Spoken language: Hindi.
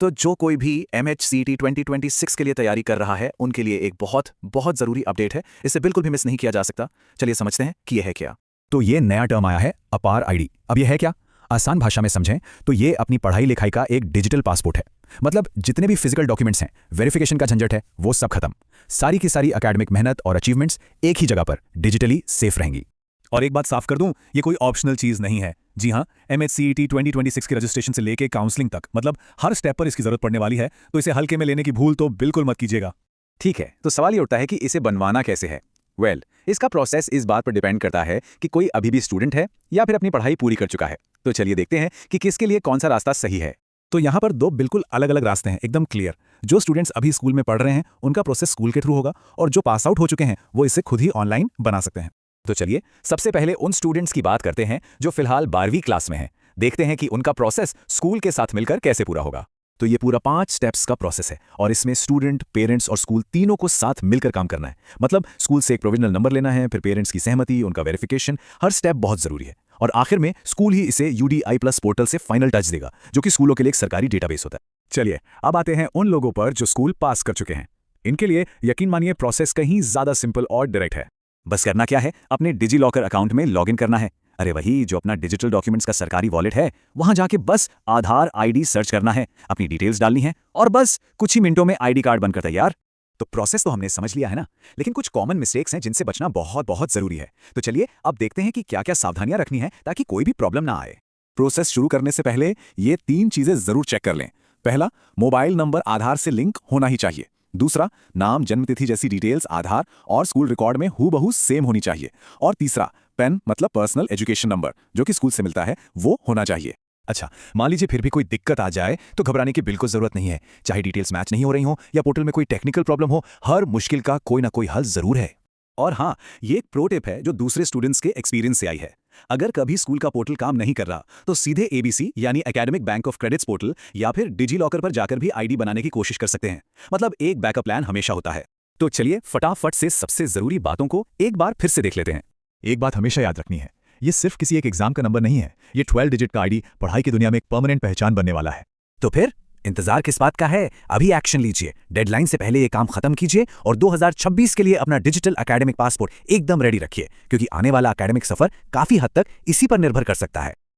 तो जो कोई भी MHCT 2026 के लिए तैयारी कर रहा है उनके लिए एक बहुत बहुत ज़रूरी अपडेट है। इसे बिल्कुल भी मिस नहीं किया जा सकता। चलिए समझते हैं कि यह है क्या। तो ये नया टर्म आया है अपार आईडी। अब ये है क्या? आसान भाषा में समझें तो ये अपनी पढ़ाई लिखाई का एक डिजिटल पासपोर्ट है। मतलब जितने भी फिजिकल डॉक्यूमेंट्स हैं, वेरिफिकेशन का झंझट है, वो सब खत्म। सारी की सारी एकेडमिक मेहनत और अचीवमेंट्स एक ही जगह पर डिजिटली सेफ रहेंगी। और एक बात साफ कर दूं, ये कोई ऑप्शनल चीज नहीं है। जी हाँ, MHCET 2026 के रजिस्ट्रेशन से लेके काउंसलिंग तक, मतलब हर स्टेप पर इसकी जरूरत पड़ने वाली है, तो इसे हल्के में लेने की भूल तो बिल्कुल मत कीजिएगा। ठीक है, तो सवाल ये उठता है कि इसे बनवाना कैसे है। इसका प्रोसेस इस बात पर डिपेंड करता है कि कोई अभी भी स्टूडेंट है या फिर अपनी पढ़ाई पूरी कर चुका है। तो चलिए देखते हैं कि किसके लिए कौन सा रास्ता सही है। तो यहाँ पर दो बिल्कुल अलग अलग रास्ते हैं, एकदम क्लियर। जो स्टूडेंट्स अभी स्कूल में पढ़ रहे हैं उनका प्रोसेस स्कूल के थ्रू होगा, और जो पास आउट हो चुके हैं वो इसे खुद ही ऑनलाइन बना सकते हैं। तो चलिए सबसे पहले उन स्टूडेंट्स की बात करते हैं जो फिलहाल 12वीं क्लास में हैं। देखते हैं कि उनका प्रोसेस स्कूल के साथ मिलकर कैसे पूरा होगा। तो ये पूरा 5 स्टेप्स का प्रोसेस है और इसमें स्टूडेंट, पेरेंट्स और स्कूल तीनों को साथ मिलकर काम करना है। मतलब स्कूल से एक प्रोविजनल नंबर लेना है, फिर पेरेंट्स की सहमति, उनका वेरिफिकेशन, हर स्टेप बहुत जरूरी है। और आखिर में स्कूल ही इसे UDI+ पोर्टल से फाइनल टच देगा, जो कि स्कूलों के लिए एक सरकारी डेटाबेस होता है। चलिए अब आते हैं उन लोगों पर जो स्कूल पास कर चुके हैं। इनके लिए यकीन मानिए प्रोसेस कहीं ज्यादा सिंपल और डायरेक्ट है। बस करना क्या है, अपने डिजिलॉकर अकाउंट में लॉगिन करना है। अरे वही जो अपना डिजिटल डॉक्यूमेंट्स का सरकारी वॉलेट है, वहां जाके बस आधार ID सर्च करना है, अपनी डिटेल्स डालनी है और बस कुछ ही मिनटों में ID कार्ड बनकर तैयार। तो प्रोसेस तो हमने समझ लिया है ना, लेकिन कुछ कॉमन मिस्टेक्स हैं जिनसे बचना बहुत बहुत जरूरी है। तो चलिए अब देखते हैं कि क्या क्या सावधानियां रखनी है ताकि कोई भी प्रॉब्लम ना आए। प्रोसेस शुरू करने से पहले ये 3 चीजें जरूर चेक कर लें। पहला, मोबाइल नंबर आधार से लिंक होना ही चाहिए। दूसरा, नाम, जन्मतिथि जैसी डिटेल्स आधार और स्कूल रिकॉर्ड में हूबहू सेम होनी चाहिए। और तीसरा, पेन मतलब पर्सनल एजुकेशन नंबर जो कि स्कूल से मिलता है, वो होना चाहिए। अच्छा, मान लीजिए फिर भी कोई दिक्कत आ जाए तो घबराने की बिल्कुल जरूरत नहीं है। चाहे डिटेल्स मैच नहीं हो रही हो या पोर्टल में कोई टेक्निकल प्रॉब्लम हो, हर मुश्किल का कोई ना कोई हल जरूर है। और हाँ, ये एक प्रो टिप है जो दूसरे स्टूडेंट्स के एक्सपीरियंस से आई है। अगर कभी स्कूल का पोर्टल काम नहीं कर रहा तो सीधे ABC यानी academic bank of credits portal या फिर डिजिलॉकर पर जाकर भी ID बनाने की कोशिश कर सकते हैं। मतलब एक बैकअप प्लान हमेशा होता है। तो चलिए फटाफट से सबसे जरूरी बातों को एक बार फिर से देख लेते हैं। एक बात हमेशा याद रखनी है, ये सिर्फ किसी एक एग्जाम का नंबर नहीं है। ये 12 डिजिट का ID पढ़ाई की दुनिया में एक परमानेंट पहचान बनने वाला है। तो फिर इंतजार किस बात का है? अभी एक्शन लीजिए। डेडलाइन से पहले ये काम खत्म कीजिए और 2026 के लिए अपना डिजिटल एकेडमिक पासपोर्ट एकदम रेडी रखिए, क्योंकि आने वाला एकेडमिक सफर काफी हद तक इसी पर निर्भर कर सकता है।